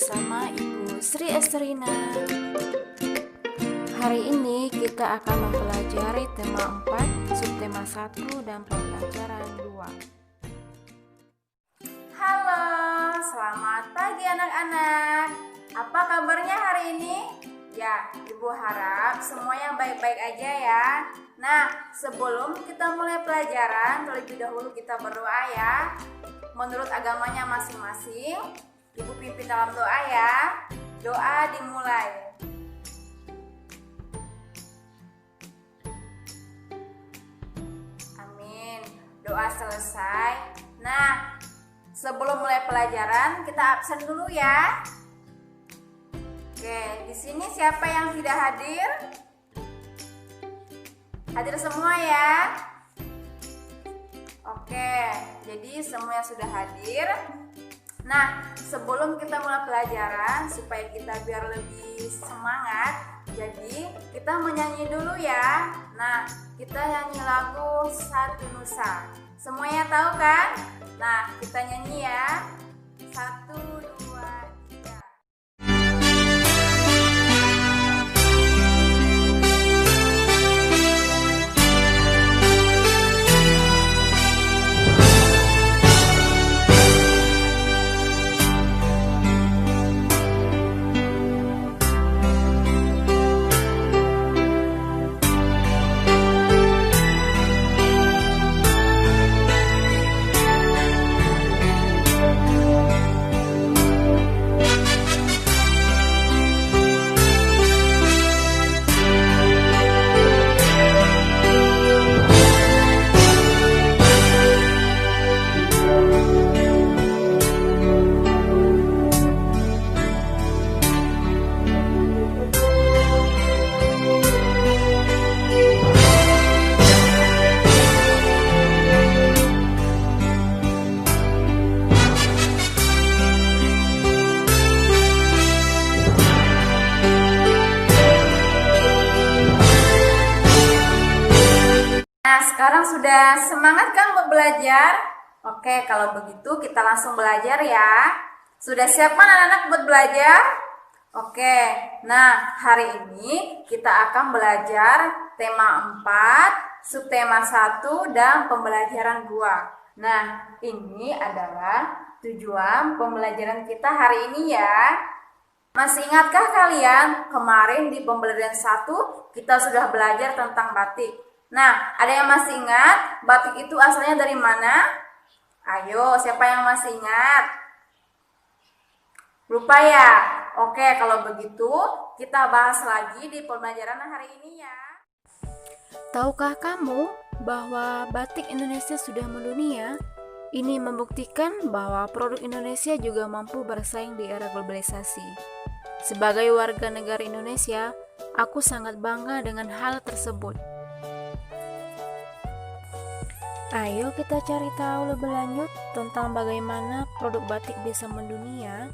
bersama Ibu Sri Esterina. Hari ini kita akan mempelajari tema 4, subtema 1 dan pembelajaran 2. Halo, selamat pagi anak-anak. Apa kabarnya hari ini? Ya, Ibu harap semuanya baik-baik aja ya. Nah, sebelum kita mulai pelajaran, terlebih dahulu kita berdoa ya. Menurut agamanya masing-masing, Ibu pimpin dalam doa ya. Doa dimulai. Amin. Doa selesai. Nah, sebelum mulai pelajaran, kita absen dulu ya. Oke, di sini siapa yang tidak hadir? Hadir semua ya. Oke, jadi semuanya sudah hadir. Nah, sebelum kita mulai pelajaran, supaya kita biar lebih semangat, jadi kita menyanyi dulu ya. Nah, kita nyanyi lagu Satu Nusa. Semuanya tahu kan? Nah, kita nyanyi ya. 1, 2, 3. Nah, sekarang sudah semangat kan buat belajar? Oke, kalau begitu kita langsung belajar ya. Sudah siap kan anak-anak buat belajar? Oke, nah hari ini kita akan belajar tema 4, subtema 1, dan pembelajaran 2. Nah, ini adalah tujuan pembelajaran kita hari ini ya. Masih ingatkah kalian kemarin di pembelajaran 1 kita sudah belajar tentang batik? Nah, ada yang masih ingat batik itu asalnya dari mana? Ayo, siapa yang masih ingat? Lupa ya? Oke, kalau begitu kita bahas lagi di pembelajaran hari ini ya. Tahukah kamu bahwa batik Indonesia sudah mendunia? Ini membuktikan bahwa produk Indonesia juga mampu bersaing di era globalisasi. Sebagai warga negara Indonesia, aku sangat bangga dengan hal tersebut. Ayo kita cari tahu lebih lanjut tentang bagaimana produk batik bisa mendunia.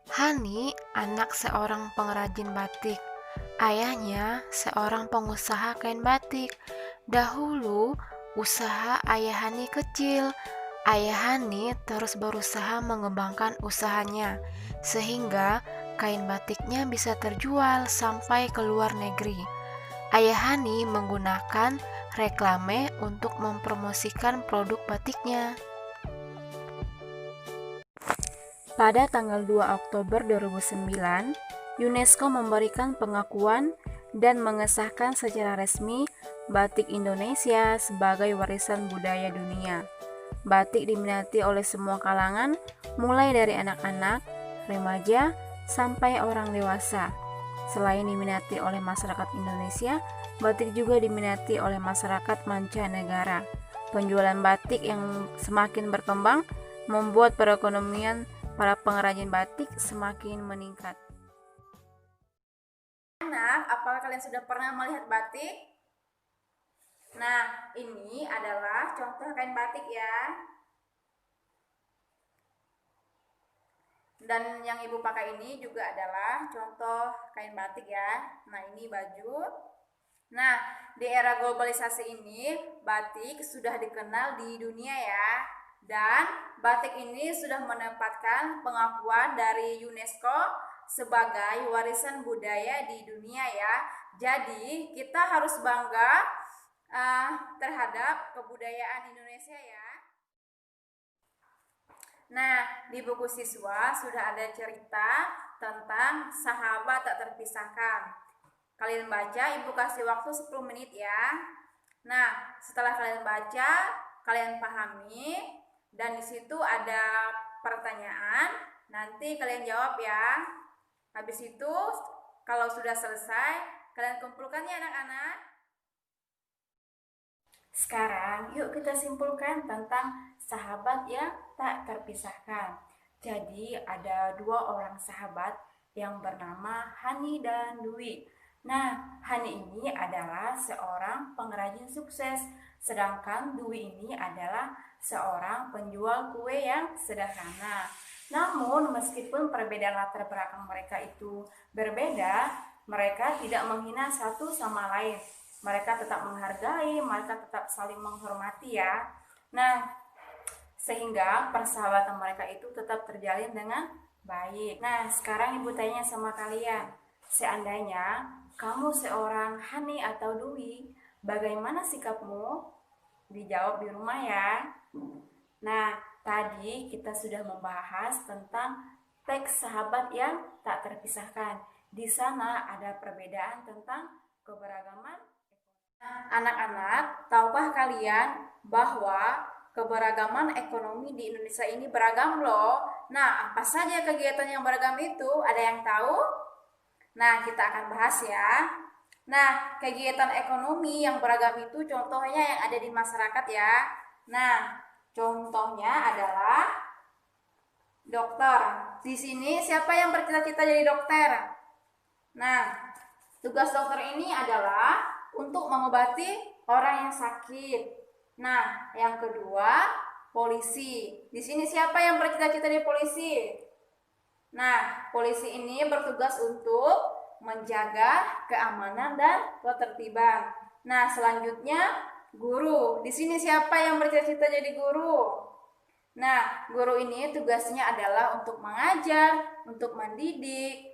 Hani anak seorang pengrajin batik. Ayahnya seorang pengusaha kain batik. Dahulu usaha ayah Hani kecil. Ayah Hani terus berusaha mengembangkan usahanya sehingga kain batiknya bisa terjual sampai ke luar negeri. Ayah Hani menggunakan reklame untuk mempromosikan produk batiknya. Pada tanggal 2 Oktober 2009, UNESCO memberikan pengakuan dan mengesahkan secara resmi batik Indonesia sebagai warisan budaya dunia. Batik diminati oleh semua kalangan, mulai dari anak-anak, remaja, sampai orang dewasa. Selain diminati oleh masyarakat Indonesia, batik juga diminati oleh masyarakat mancanegara. Penjualan batik yang semakin berkembang membuat perekonomian para pengrajin batik semakin meningkat. Anak, apakah kalian sudah pernah melihat batik? Nah, ini adalah contoh kain batik ya. Dan yang ibu pakai ini juga adalah contoh kain batik ya. Nah, ini baju. Nah, di era globalisasi ini batik sudah dikenal di dunia ya. Dan batik ini sudah mendapatkan pengakuan dari UNESCO sebagai warisan budaya di dunia ya. Jadi kita harus bangga terhadap kebudayaan Indonesia ya. Nah, di buku siswa sudah ada cerita tentang sahabat tak terpisahkan. Kalian baca, Ibu kasih waktu 10 menit ya. Nah, setelah kalian baca, kalian pahami, dan di situ ada pertanyaan, nanti kalian jawab ya. Habis itu, kalau sudah selesai, kalian kumpulkan ya anak-anak. Sekarang, yuk kita simpulkan tentang sahabat yang tak terpisahkan. Jadi, ada dua orang sahabat yang bernama Hani dan Dwi. Nah, Hani ini adalah seorang pengrajin sukses, sedangkan Dwi ini adalah seorang penjual kue yang sederhana. Namun, meskipun perbedaan latar belakang mereka itu berbeda, mereka tidak menghina satu sama lain. Mereka tetap menghargai, mereka tetap saling menghormati ya. Nah, sehingga persahabatan mereka itu tetap terjalin dengan baik. Nah, sekarang Ibu tanya sama kalian, seandainya kamu seorang Hani atau Dwi, bagaimana sikapmu? Dijawab di rumah ya. Nah, tadi kita sudah membahas tentang teks sahabat yang tak terpisahkan. Di sana ada perbedaan tentang keberagaman. Anak-anak, tahukah kalian bahwa keberagaman ekonomi di Indonesia ini beragam loh? Nah, apa saja kegiatan yang beragam itu? Ada yang tahu? Nah, kita akan bahas ya. Nah, kegiatan ekonomi yang beragam itu contohnya yang ada di masyarakat ya. Nah, contohnya adalah dokter. Di sini siapa yang bercita-cita jadi dokter? Nah, tugas dokter ini adalah untuk mengobati orang yang sakit. Nah, yang kedua, polisi. Di sini siapa yang bercita-cita jadi polisi? Nah, polisi ini bertugas untuk menjaga keamanan dan ketertiban. Nah, selanjutnya guru. Di sini siapa yang bercita-cita jadi guru? Nah, guru ini tugasnya adalah untuk mengajar, untuk mendidik.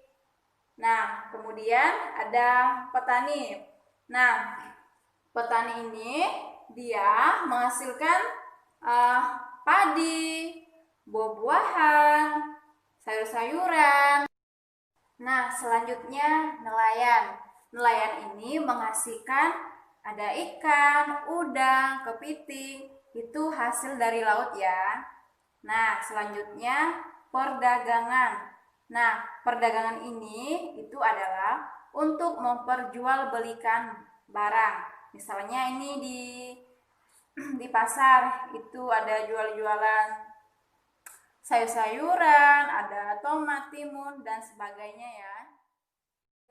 Nah, kemudian ada petani. Nah, petani ini dia menghasilkan padi, buah-buahan, sayur-sayuran. Nah, selanjutnya nelayan. Nelayan ini menghasilkan ada ikan, udang, kepiting, itu hasil dari laut ya. Nah, selanjutnya perdagangan. Nah, perdagangan ini itu adalah untuk memperjualbelikan barang. Misalnya ini di pasar itu ada jual-jualan sayur-sayuran, ada tomat, timun, dan sebagainya ya.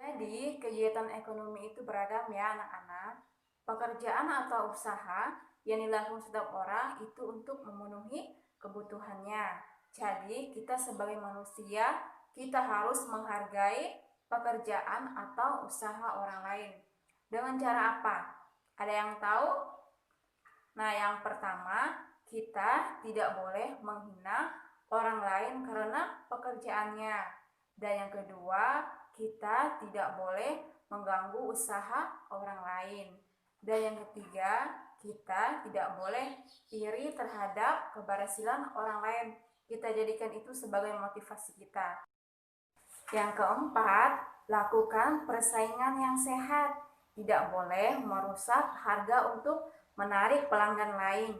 Jadi, kegiatan ekonomi itu beragam ya anak-anak. Pekerjaan atau usaha yang dilakukan setiap orang itu untuk memenuhi kebutuhannya. Jadi, kita sebagai manusia, kita harus menghargai pekerjaan atau usaha orang lain. Dengan cara apa? Ada yang tahu? Nah, yang pertama, kita tidak boleh menghina orang lain karena pekerjaannya. Dan yang kedua, kita tidak boleh mengganggu usaha orang lain. Dan yang ketiga, kita tidak boleh iri terhadap keberhasilan orang lain. Kita jadikan itu sebagai motivasi kita. Yang keempat, lakukan persaingan yang sehat. Tidak boleh merusak harga untuk menarik pelanggan lain.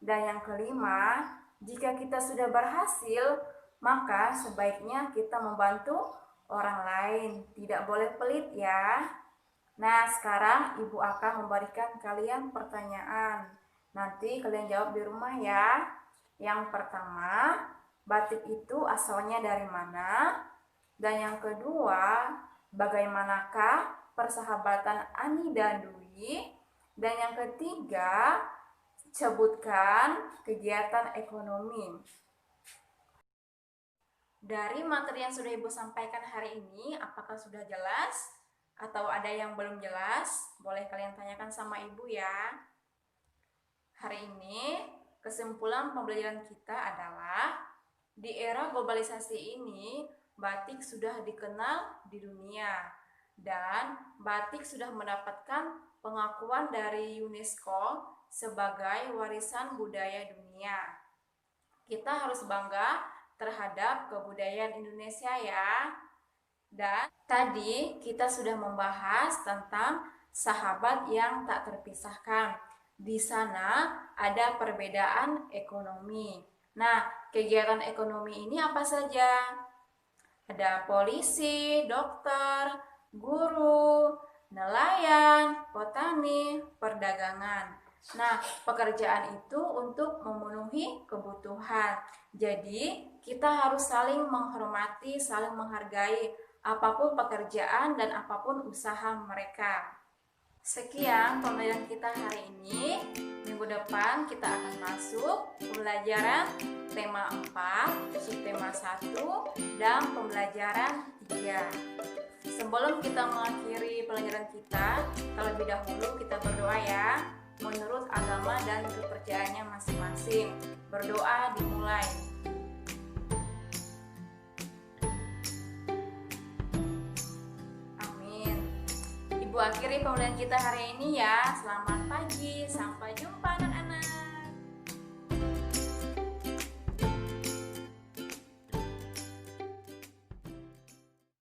Dan yang kelima, jika kita sudah berhasil, maka sebaiknya kita membantu orang lain. Tidak boleh pelit ya. Nah, sekarang Ibu akan memberikan kalian pertanyaan. Nanti kalian jawab di rumah ya. Yang pertama, batik itu asalnya dari mana? Dan yang kedua, bagaimanakah persahabatan Ani dan Dwi? Dan yang ketiga, sebutkan kegiatan ekonomi. Dari materi yang sudah Ibu sampaikan hari ini, apakah sudah jelas? Atau ada yang belum jelas? Boleh kalian tanyakan sama Ibu ya. Hari ini kesimpulan pembelajaran kita adalah di era globalisasi ini batik sudah dikenal di dunia dan batik sudah mendapatkan pengakuan dari UNESCO sebagai warisan budaya dunia. Kita harus bangga terhadap kebudayaan Indonesia ya. Dan tadi kita sudah membahas tentang sahabat yang tak terpisahkan. Di sana ada perbedaan ekonomi. Nah, kegiatan ekonomi ini apa saja? Ada polisi, dokter, guru, nelayan, petani, perdagangan. Nah, pekerjaan itu untuk memenuhi kebutuhan. Jadi, kita harus saling menghormati, saling menghargai apapun pekerjaan dan apapun usaha mereka. Sekian pembelajaran kita hari ini. Minggu depan kita akan masuk pembelajaran tema 4, subtema 1, dan pembelajaran 3. Sebelum kita mengakhiri pelajaran kita, terlebih dahulu kita berdoa ya. Menurut agama dan kepercayaannya masing-masing. Berdoa dimulai. Amin. Ibu akhiri pembelajaran kita hari ini ya. Selamat pagi, sampai jumpa anak-anak.